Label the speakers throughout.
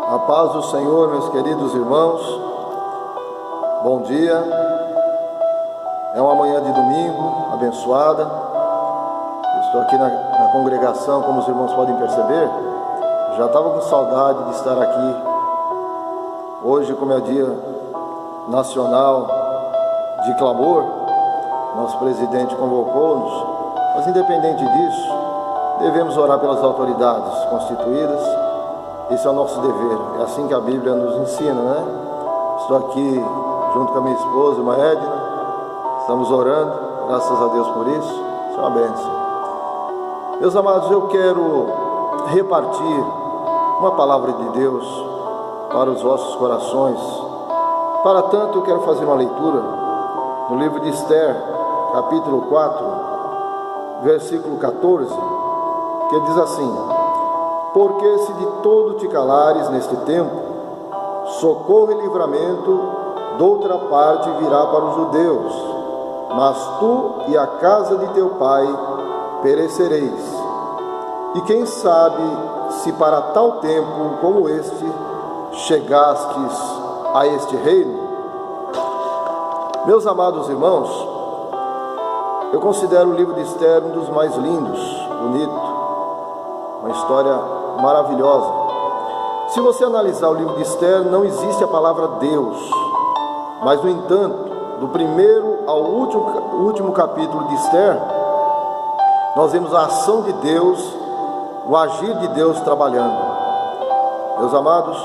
Speaker 1: A paz do Senhor, meus queridos irmãos, bom dia. É uma manhã de domingo abençoada. Estou aqui na congregação, como os irmãos podem perceber. Já estava com saudade de estar aqui. Hoje, como é dia nacional de clamor, nosso presidente convocou-nos, mas independente disso, devemos orar pelas autoridades constituídas. Esse é o nosso dever, é assim que a Bíblia nos ensina, né? Estou aqui junto com a minha esposa, irmã Edna, estamos orando, graças a Deus por isso, isso é uma bênção. Meus amados, eu quero repartir uma palavra de Deus para os vossos corações. Para tanto, eu quero fazer uma leitura no livro de Esther, capítulo 4, versículo 14, que diz assim: porque se de todo te calares neste tempo, socorro e livramento doutra parte virá para os judeus, mas tu e a casa de teu pai perecereis. E quem sabe se para tal tempo como este chegastes a este reino? Meus amados irmãos, eu considero o livro de Esther um dos mais lindos, bonito, uma história maravilhosa. Se você analisar o livro de Esther, não existe a palavra Deus, mas no entanto, do primeiro ao último capítulo de Esther, nós vemos a ação de Deus, o agir de Deus trabalhando. Meus amados,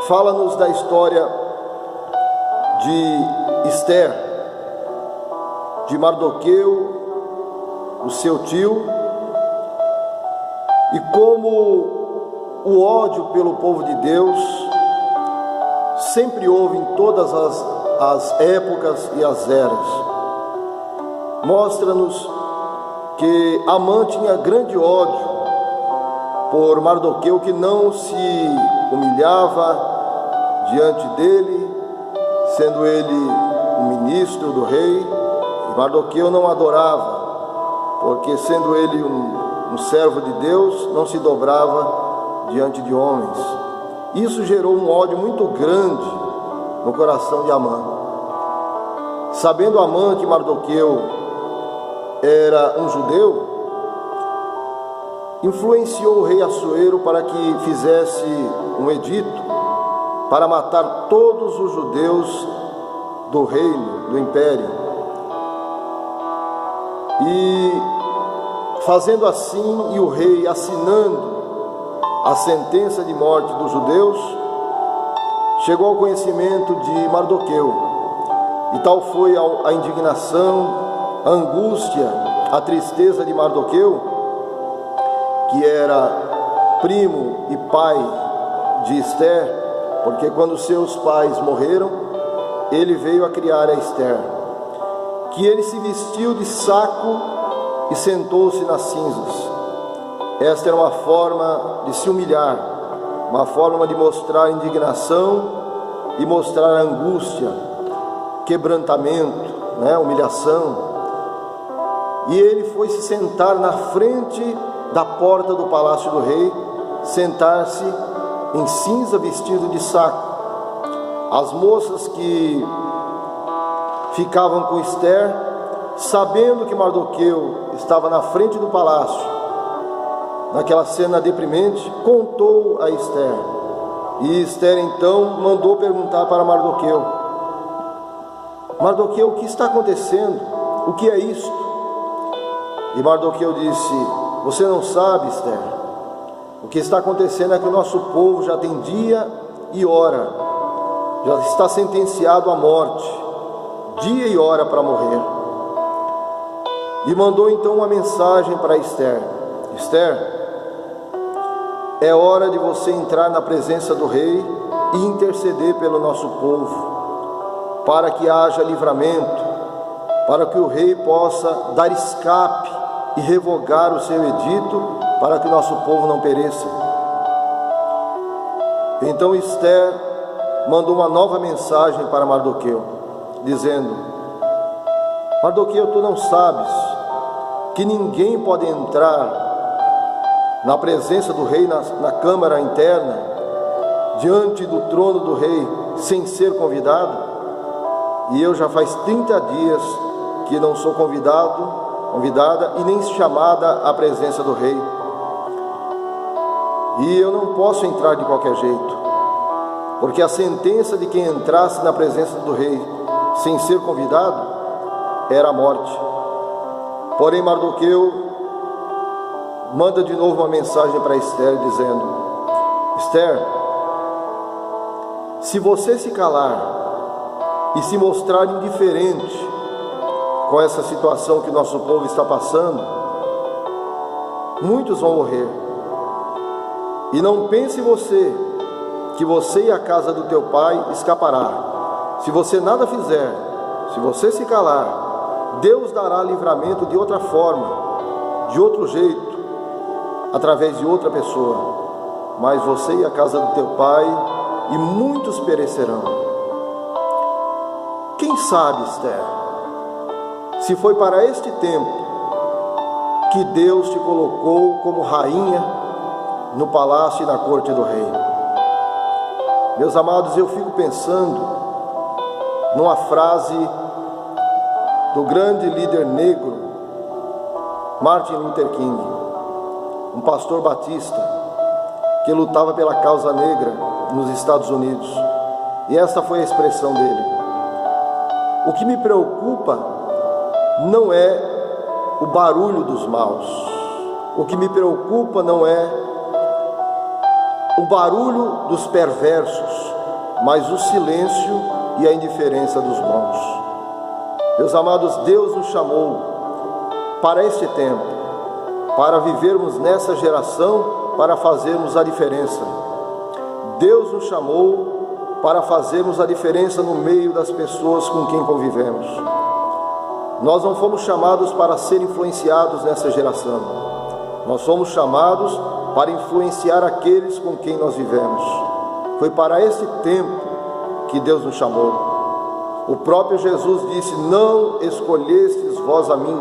Speaker 1: fala-nos da história de Esther, de Mardoqueu, o seu tio, e como o ódio pelo povo de Deus sempre houve em todas as épocas e as eras. Mostra-nos que Amã tinha grande ódio por Mardoqueu, que não se humilhava diante dele, sendo ele um ministro do rei, e Mardoqueu não adorava, porque sendo ele um servo de Deus, não se dobrava diante de homens. Isso gerou um ódio muito grande no coração de Amã. Sabendo Amã que Mardoqueu era um judeu, influenciou o rei Assuero para que fizesse um edito para matar todos os judeus do reino, do império. E fazendo assim, e o rei assinando a sentença de morte dos judeus, chegou ao conhecimento de Mardoqueu, e tal foi a indignação, a angústia, a tristeza de Mardoqueu, que era primo e pai de Esther, porque quando seus pais morreram, ele veio a criar a Esther, que ele se vestiu de saco e sentou-se nas cinzas. Esta era uma forma de se humilhar, uma forma de mostrar indignação e mostrar angústia, quebrantamento, humilhação. E ele foi se sentar na frente da porta do palácio do rei, sentar-se em cinza, vestido de saco. As moças que ficavam com Esther, sabendo que Mardoqueu estava na frente do palácio, naquela cena deprimente, contou a Esther. E Esther então mandou perguntar para Mardoqueu: Mardoqueu, o que está acontecendo? O que é isto? E Mardoqueu disse: você não sabe, Esther, o que está acontecendo é que o nosso povo já tem dia e hora, já está sentenciado à morte, dia e hora para morrer. E mandou então uma mensagem para Esther: Esther, é hora de você entrar na presença do rei e interceder pelo nosso povo, para que haja livramento, para que o rei possa dar escape e revogar o seu edito, para que o nosso povo não pereça. Então Esther mandou uma nova mensagem para Mardoqueu, dizendo: Mardoqueu, tu não sabes que ninguém pode entrar na presença do rei, na câmara interna, diante do trono do rei sem ser convidado? E eu já faz 30 dias que não sou convidada e nem chamada à presença do rei. E eu não posso entrar de qualquer jeito, porque a sentença de quem entrasse na presença do rei sem ser convidado era a morte. Porém, Mardoqueu manda de novo uma mensagem para Esther, dizendo: Esther, se você se calar e se mostrar indiferente com essa situação que nosso povo está passando, muitos vão morrer. E não pense você que você e a casa do teu pai escapará. Se você nada fizer, se você se calar, Deus dará livramento de outra forma, de outro jeito, através de outra pessoa. Mas você e a casa do teu pai, e muitos perecerão. Quem sabe, Esther, se foi para este tempo que Deus te colocou como rainha no palácio e na corte do rei. Meus amados, eu fico pensando numa frase do grande líder negro Martin Luther King, um pastor batista que lutava pela causa negra nos Estados Unidos. E esta foi a expressão dele: o que me preocupa não é o barulho dos maus, o que me preocupa não é o barulho dos perversos, mas o silêncio e a indiferença dos bons. Meus amados, Deus nos chamou para este tempo, para vivermos nessa geração, para fazermos a diferença. Deus nos chamou para fazermos a diferença no meio das pessoas com quem convivemos. Nós não fomos chamados para ser influenciados nessa geração. Nós fomos chamados para influenciar aqueles com quem nós vivemos. Foi para esse tempo que Deus nos chamou. O próprio Jesus disse: não escolhestes vós a mim,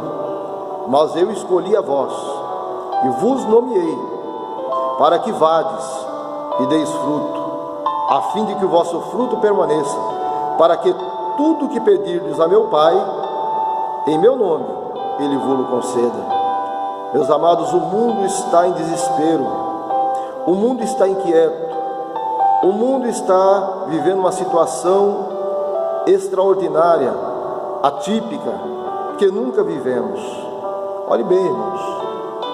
Speaker 1: mas eu escolhi a vós, e vos nomeei, para que vades e deis fruto, a fim de que o vosso fruto permaneça, para que tudo o que pedirdes a meu Pai, em meu nome, Ele vos conceda. Meus amados, o mundo está em desespero, o mundo está inquieto, o mundo está vivendo uma situação extraordinária, atípica, que nunca vivemos. Olhe bem, irmãos,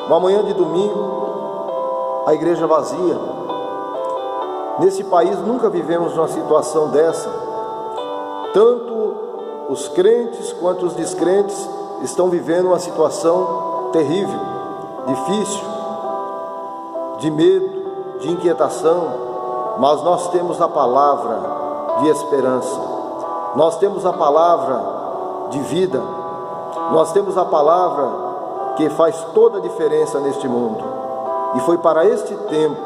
Speaker 1: uma manhã de domingo, a igreja vazia. Nesse país nunca vivemos uma situação dessa. Tanto os crentes quanto os descrentes estão vivendo uma situação terrível, difícil, de medo, de inquietação, mas nós temos a palavra de esperança, nós temos a palavra de vida, nós temos a palavra que faz toda a diferença neste mundo. E foi para este tempo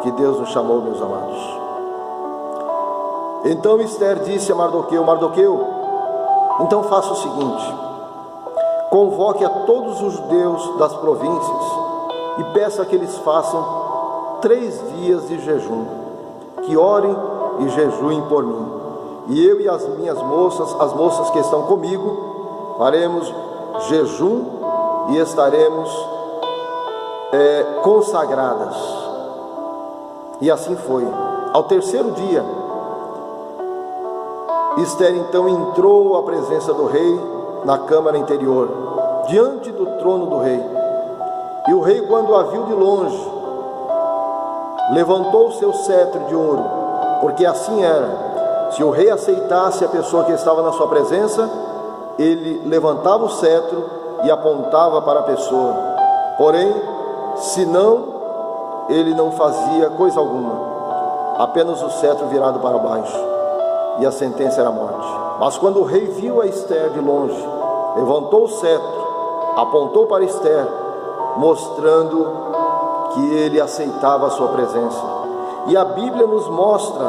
Speaker 1: que Deus nos chamou, meus amados. Então Esther disse a Mardoqueu: Mardoqueu, então faça o seguinte: convoque a todos os judeus das províncias e peça que eles façam 3 dias de jejum, que orem e jejuem por mim. E eu e as minhas moças, as moças que estão comigo, faremos jejum e estaremos consagradas. E assim foi. Ao 3º dia, Esther então entrou à presença do rei na câmara interior, diante do trono do rei. E o rei, quando a viu de longe, levantou o seu cetro de ouro, porque assim era. Se o rei aceitasse a pessoa que estava na sua presença, ele levantava o cetro e apontava para a pessoa. Porém, se não, ele não fazia coisa alguma, apenas o cetro virado para baixo, e a sentença era a morte. Mas quando o rei viu a Esther de longe, levantou o cetro, apontou para Esther, mostrando que ele aceitava a sua presença. E a Bíblia nos mostra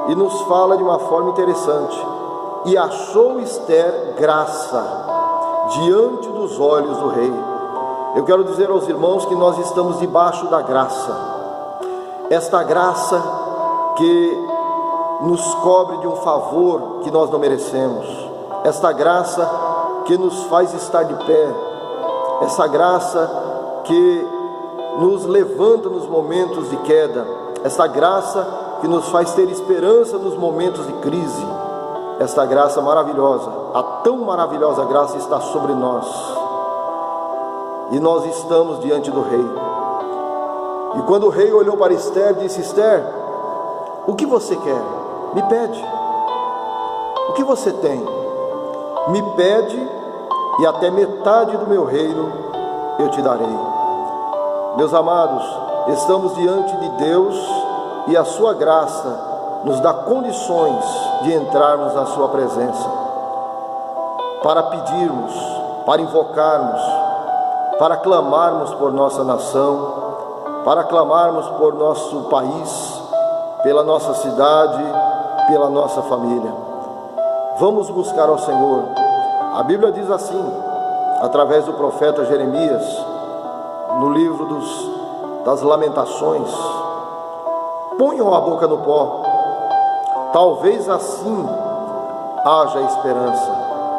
Speaker 1: e nos fala de uma forma interessante: e achou Esther graça diante dos olhos do rei. Eu quero dizer aos irmãos que nós estamos debaixo da graça. Esta graça que nos cobre de um favor que nós não merecemos, esta graça que nos faz estar de pé, essa graça que nos levanta nos momentos de queda, esta graça que nos faz ter esperança nos momentos de crise. Esta graça maravilhosa, a tão maravilhosa graça está sobre nós, e nós estamos diante do rei. E quando o rei olhou para Esther, disse: Esther, o que você quer? Me pede. O que você tem? Me pede, e até metade do meu reino eu te darei. Meus amados, estamos diante de Deus, e a sua graça nos dá condições de entrarmos na sua presença, para pedirmos, para invocarmos, para clamarmos por nossa nação, para clamarmos por nosso país, pela nossa cidade, pela nossa família. Vamos buscar ao Senhor. A Bíblia diz assim, através do profeta Jeremias, no livro das Lamentações: ponham a boca no pó, talvez assim haja esperança.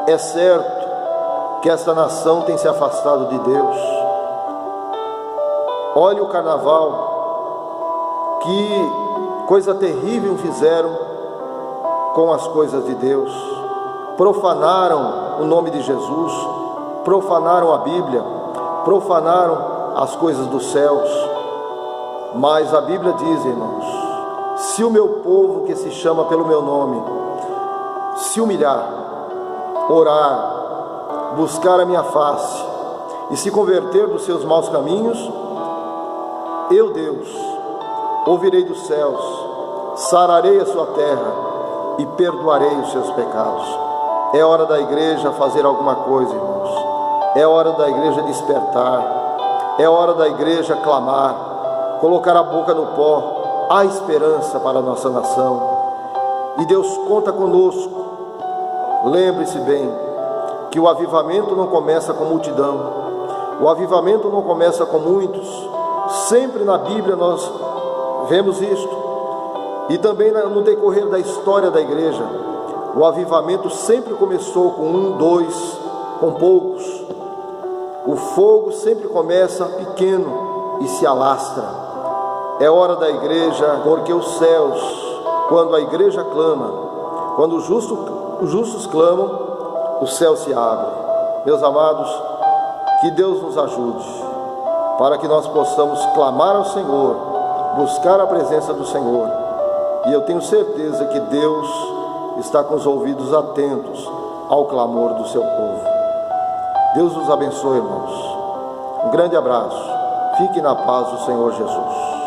Speaker 1: É certo que esta nação tem se afastado de Deus. Olhe o carnaval, que coisa terrível fizeram com as coisas de Deus. Profanaram o nome de Jesus, profanaram a Bíblia, profanaram as coisas dos céus. Mas a Bíblia diz, irmãos, se o meu povo, que se chama pelo meu nome, se humilhar, orar, buscar a minha face e se converter dos seus maus caminhos, eu, Deus, ouvirei dos céus, sararei a sua terra e perdoarei os seus pecados. É hora da igreja fazer alguma coisa, irmãos. É hora da igreja despertar. É hora da igreja clamar, colocar a boca no pó. Há esperança para a nossa nação, e Deus conta conosco. Lembre-se bem que o avivamento não começa com multidão, o avivamento não começa com muitos. Sempre na Bíblia nós vemos isto, e também no decorrer da história da igreja, o avivamento sempre começou com 1, 2, com poucos. O fogo sempre começa pequeno e se alastra. É hora da igreja, porque os céus, quando a igreja clama, quando os justos clamam, o céu se abre. Meus amados, que Deus nos ajude, para que nós possamos clamar ao Senhor, buscar a presença do Senhor. E eu tenho certeza que Deus está com os ouvidos atentos ao clamor do seu povo. Deus nos abençoe, irmãos. Um grande abraço. Fique na paz do Senhor Jesus.